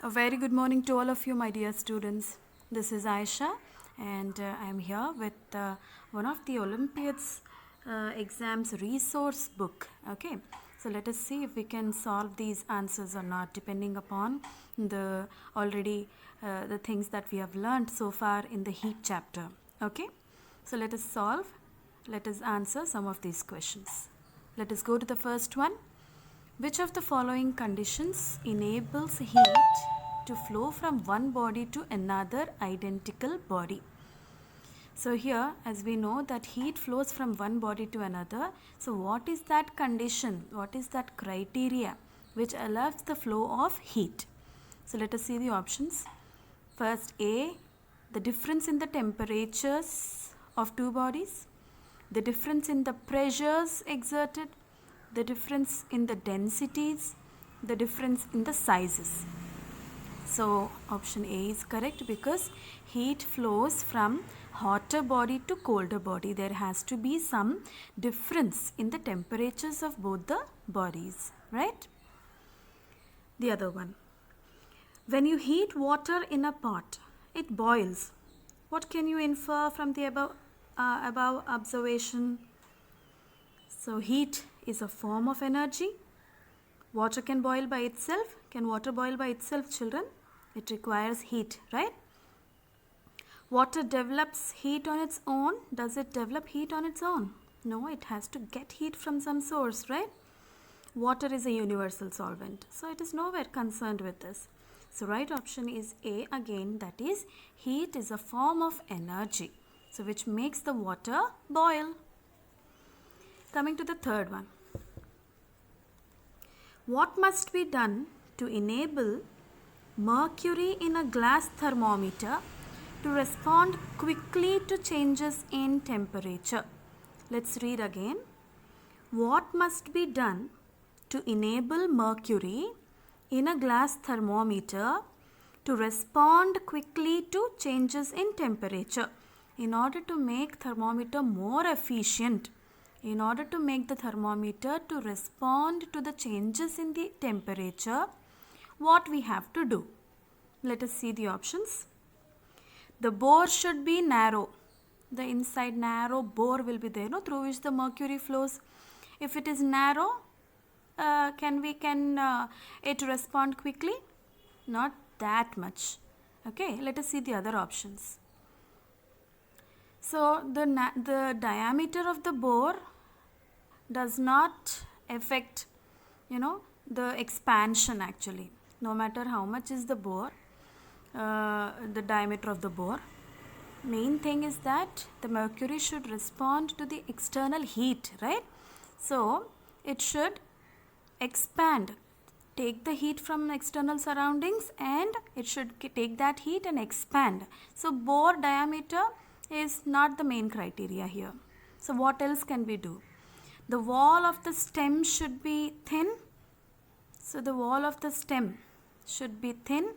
A very good morning to all of you, my dear students. This is Aisha, and I am here with one of the Olympiads exams resource book. Okay, so let us see if we can solve these answers or not, depending upon the already the things that we have learned so far in the heat chapter. Okay, so let us solve. Let us answer some of these questions. Let us go to the first one. Which of the following conditions enables heat to flow from one body to another identical body? So here, as we know that heat flows from one body to another, so what is that condition? What is that criteria which allows the flow of heat? So let us see the options. First A, the difference in the temperatures of two bodies, the difference in the pressures exerted, the difference in the densities, the difference in the sizes. So option A is correct because heat flows from hotter body to colder body. There has to be some difference in the temperatures of both the bodies, right? The other one. When you heat water in a pot, it boils. What can you infer from the above observation? So heat is a form of energy. Water can boil by itself. Can water boil by itself, children? It requires heat, right? Water develops heat on its own. Does it develop heat on its own? No, it has to get heat from some source, right? Water is a universal solvent, so it is nowhere concerned with this. So right option is A again, that is heat is a form of energy, so which makes the water boil. Coming to the third one. What must be done to enable mercury in a glass thermometer to respond quickly to changes in temperature? Let's read again. What must be done to enable mercury in a glass thermometer to respond quickly to changes in temperature? In order to make thermometer more efficient, in order to make the thermometer to respond to the changes in the temperature, what we have to do? Let us see the options. The bore should be narrow. The inside narrow bore will be there, no, through which the mercury flows. If it is narrow, can it respond quickly? Not that much. Okay, let us see the other options. So the diameter of the bore does not affect, the expansion actually. No matter how much is the bore, the diameter of the bore, main thing is that the mercury should respond to the external heat, right? So it should expand, take the heat from external surroundings, and it should take that heat and expand. So bore diameter is not the main criteria here. So what else can we do? The wall of the stem should be thin. So the wall of the stem should be thin.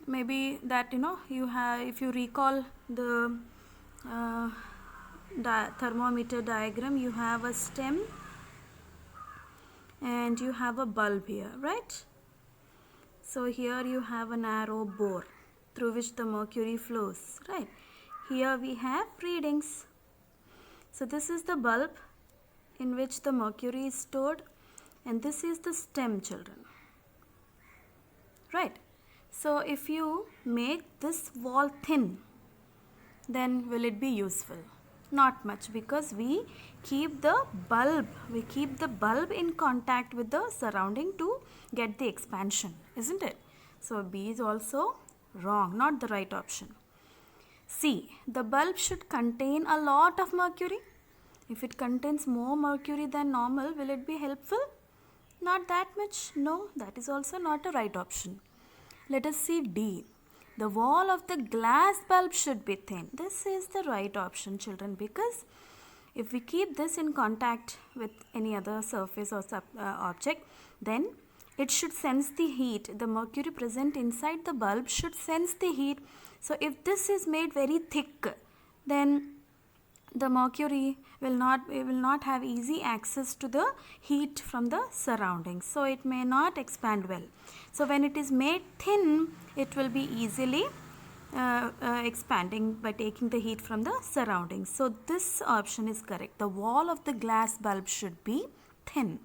Maybe that, you have, if you recall the thermometer diagram, you have a stem and you have a bulb here, right? So here you have a narrow bore through which the mercury flows, right? Here we have readings. So this is the bulb in which the mercury is stored, and this is the stem, children, right? So if you make this wall thin, then will it be useful? Not much, because we keep the bulb in contact with the surrounding to get the expansion, isn't it? So B is also wrong, not the right option. C, the bulb should contain a lot of mercury. If it contains more mercury than normal, will it be helpful? Not that much. No, that is also not a right option. Let us see D. The wall of the glass bulb should be thin. This is the right option, children, because if we keep this in contact with any other surface or object, then it should sense the heat. The mercury present inside the bulb should sense the heat. So if this is made very thick, then the mercury will not have easy access to the heat from the surroundings, so it may not expand well. So when it is made thin, it will be easily expanding by taking the heat from the surroundings. So this option is correct. The wall of the glass bulb should be thin.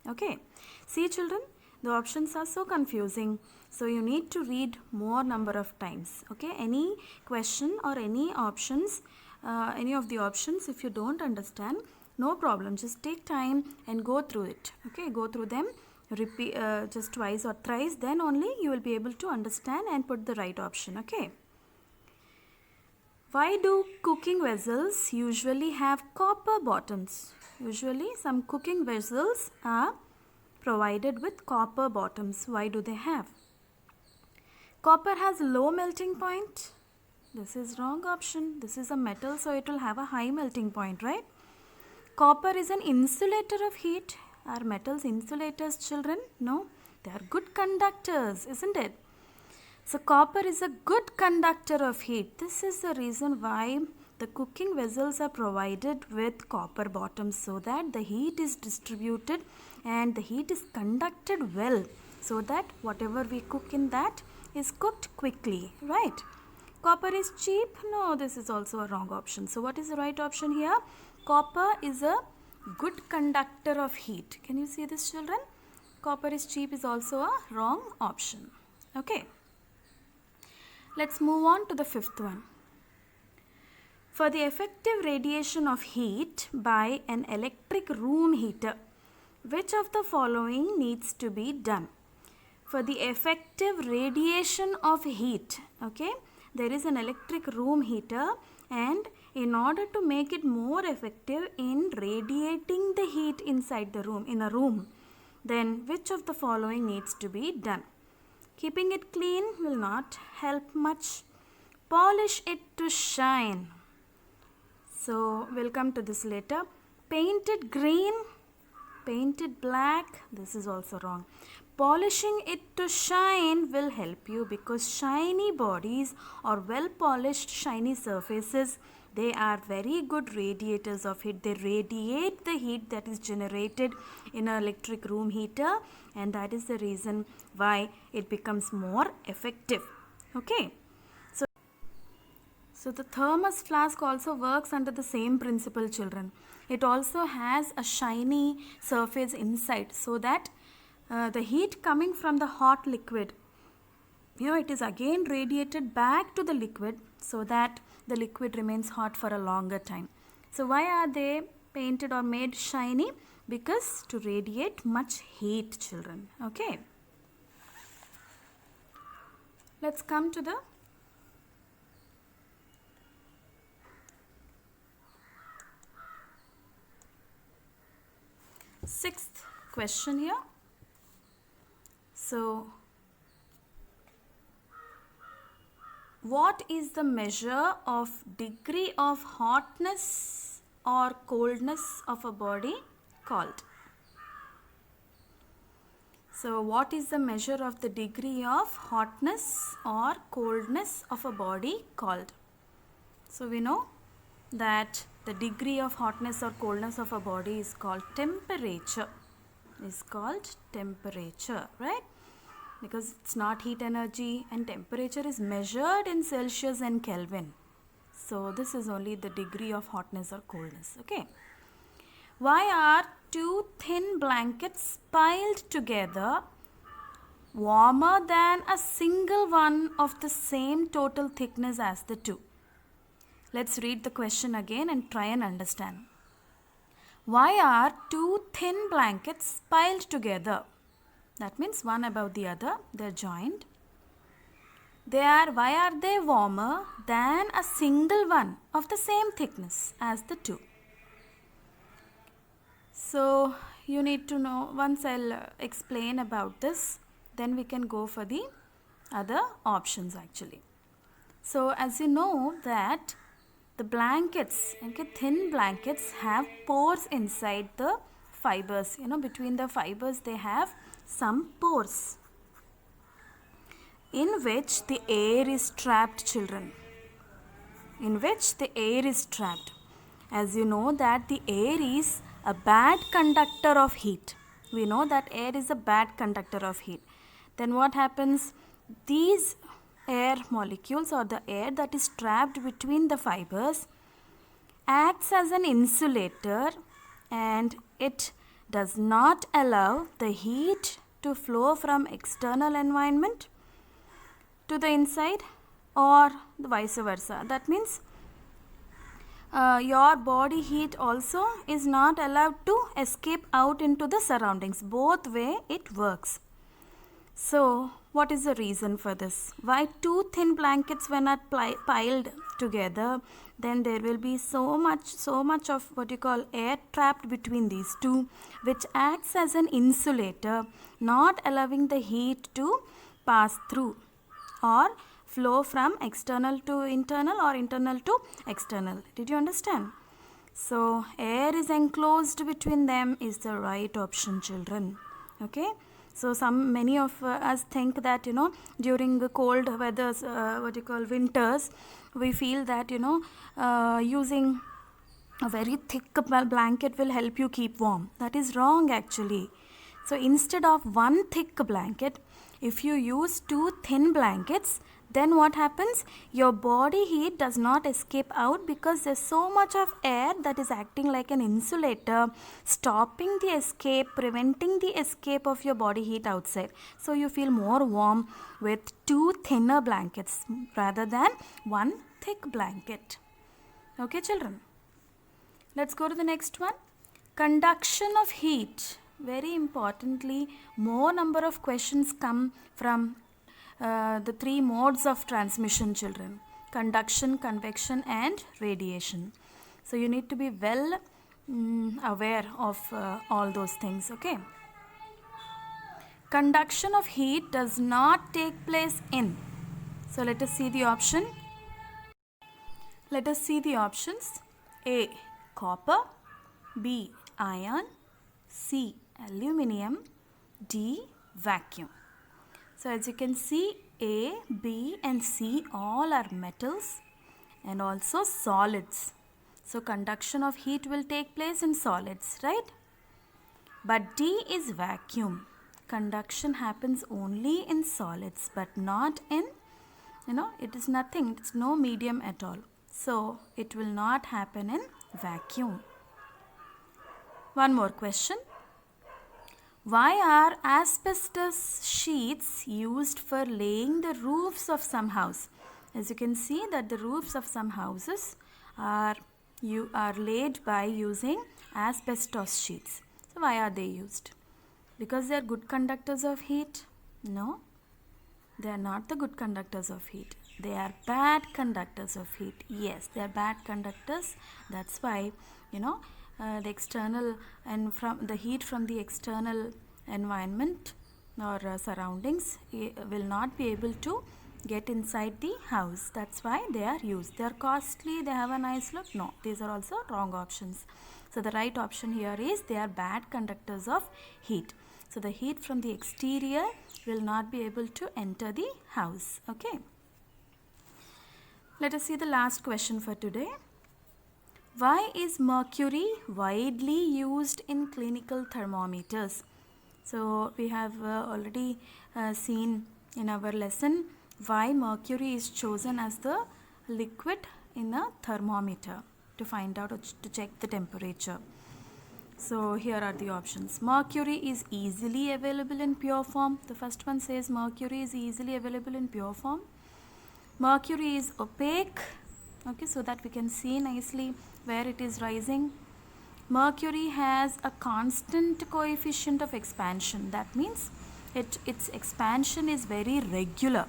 Okay, see children, the options are so confusing, so you need to read more number of times. Okay, any question or any options, any of the options, if you don't understand, no problem, just take time and go through it. Okay, go through them, repeat just twice or thrice, then only you will be able to understand and put the right option. Okay, why do cooking vessels usually have copper bottoms? Usually some cooking vessels are provided with copper bottoms. Why do they have? Copper has low melting point. This is wrong option. This is a metal, so it will have a high melting point, right? Copper is an insulator of heat. Are metals insulators, children? No, they are good conductors, isn't it? So copper is a good conductor of heat. This is the reason why the cooking vessels are provided with copper bottoms, so that the heat is distributed and the heat is conducted well, so that whatever we cook in that is cooked quickly, right? Copper is cheap? No, this is also a wrong option. So what is the right option here? Copper is a good conductor of heat. Can you see this, children? Copper is cheap is also a wrong option. Okay. Let's move on to the fifth one. For the effective radiation of heat by an electric room heater, which of the following needs to be done? For the effective radiation of heat, okay, there is an electric room heater, and in order to make it more effective in radiating the heat inside the room, in a room, then which of the following needs to be done? Keeping it clean will not help much. Polish it to shine. So we'll come to this later. Paint it green, paint it black. This is also wrong. Polishing it to shine will help you, because shiny bodies or well polished shiny surfaces, they are very good radiators of heat. They radiate the heat that is generated in an electric room heater, and that is the reason why it becomes more effective. Okay. So the thermos flask also works under the same principle, children. It also has a shiny surface inside, so that the heat coming from the hot liquid, it is again radiated back to the liquid, so that the liquid remains hot for a longer time. So why are they painted or made shiny? Because to radiate much heat, children. Okay. Let's come to the sixth question here. So, what is the measure of degree of hotness or coldness of a body called? So, what is the measure of the degree of hotness or coldness of a body called? So, we know that the degree of hotness or coldness of a body is called temperature. Is called temperature, right? Because it's not heat energy, and temperature is measured in Celsius and Kelvin. So this is only the degree of hotness or coldness. Okay. Why are two thin blankets piled together warmer than a single one of the same total thickness as the two? Let's read the question again and try and understand. Why are two thin blankets piled together? That means one above the other, they're joined. Why are they warmer than a single one of the same thickness as the two? So you need to know, once I'll explain about this, then we can go for the other options actually. So as you know that the blankets, okay, thin blankets have pores inside the fibers. Between the fibers they have some pores in which the air is trapped, children. In which the air is trapped. As you know that the air is a bad conductor of heat. We know that air is a bad conductor of heat. Then what happens? These air molecules or the air that is trapped between the fibers acts as an insulator, and it does not allow the heat to flow from external environment to the inside or the vice versa. That means your body heat also is not allowed to escape out into the surroundings. Both way it works. So what is the reason for this? Why two thin blankets when are piled together, then there will be so much of what you call air trapped between these two, which acts as an insulator, not allowing the heat to pass through or flow from external to internal or internal to external. Did you understand? So air is enclosed between them is the right option, children. Okay. So many of us think that during the cold weathers, what you call winters, we feel that using a very thick blanket will help you keep warm. That is wrong actually. So instead of one thick blanket, if you use two thin blankets, then what happens? Your body heat does not escape out because there's so much of air that is acting like an insulator, stopping the escape, preventing the escape of your body heat outside. So you feel more warm with two thinner blankets rather than one thick blanket. Okay, children? Let's go to the next one. Conduction of heat. Very importantly, more number of questions come from the three modes of transmission, children: conduction, convection and radiation. So you need to be well aware of all those things. Okay. Conduction of heat does not take place in. So let us see the option. Let us see the options. A. Copper. B. Iron. C. Aluminium. D. Vacuum. So as you can see, A, B and C all are metals and also solids. So conduction of heat will take place in solids, right? But D is vacuum. Conduction happens only in solids but not in, it is nothing, it's no medium at all. So it will not happen in vacuum. One more question. Why are asbestos sheets used for laying the roofs of some house? As you can see that the roofs of some houses are laid by using asbestos sheets. So why are they used? Because they are good conductors of heat? No, they are not the good conductors of heat. They are bad conductors of heat. Yes, they are bad conductors. That's why, the external and from the heat from the external environment or surroundings will not be able to get inside the house. That's why they are used. They are costly, they have a nice look. No, these are also wrong options. So the right option here is they are bad conductors of heat. So the heat from the exterior will not be able to enter the house. Okay. Let us see the last question for today. Why is mercury widely used in clinical thermometers? So we have already seen in our lesson why mercury is chosen as the liquid in a thermometer to find out or to check the temperature. So here are the options. Mercury is easily available in pure form. The first one says mercury is easily available in pure form. Mercury is opaque. Okay, so that we can see nicely where it is rising. Mercury has a constant coefficient of expansion. That means its expansion is very regular.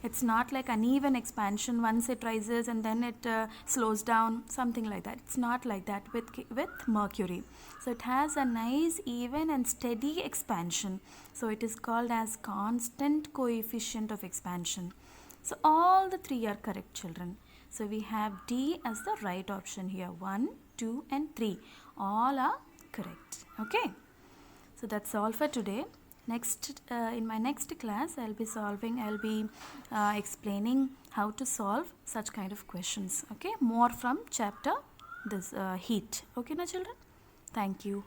It's not like uneven expansion. Once it rises and then it slows down, something like that. It's not like that with mercury. So it has a nice, even and steady expansion. So it is called as constant coefficient of expansion. So all the three are correct, children. So we have D as the right option here. 1, 2 and 3. All are correct. Okay. So that's all for today. Next, in my next class, I'll be explaining how to solve such kind of questions. Okay. More from chapter this heat. Okay, na children? Thank you.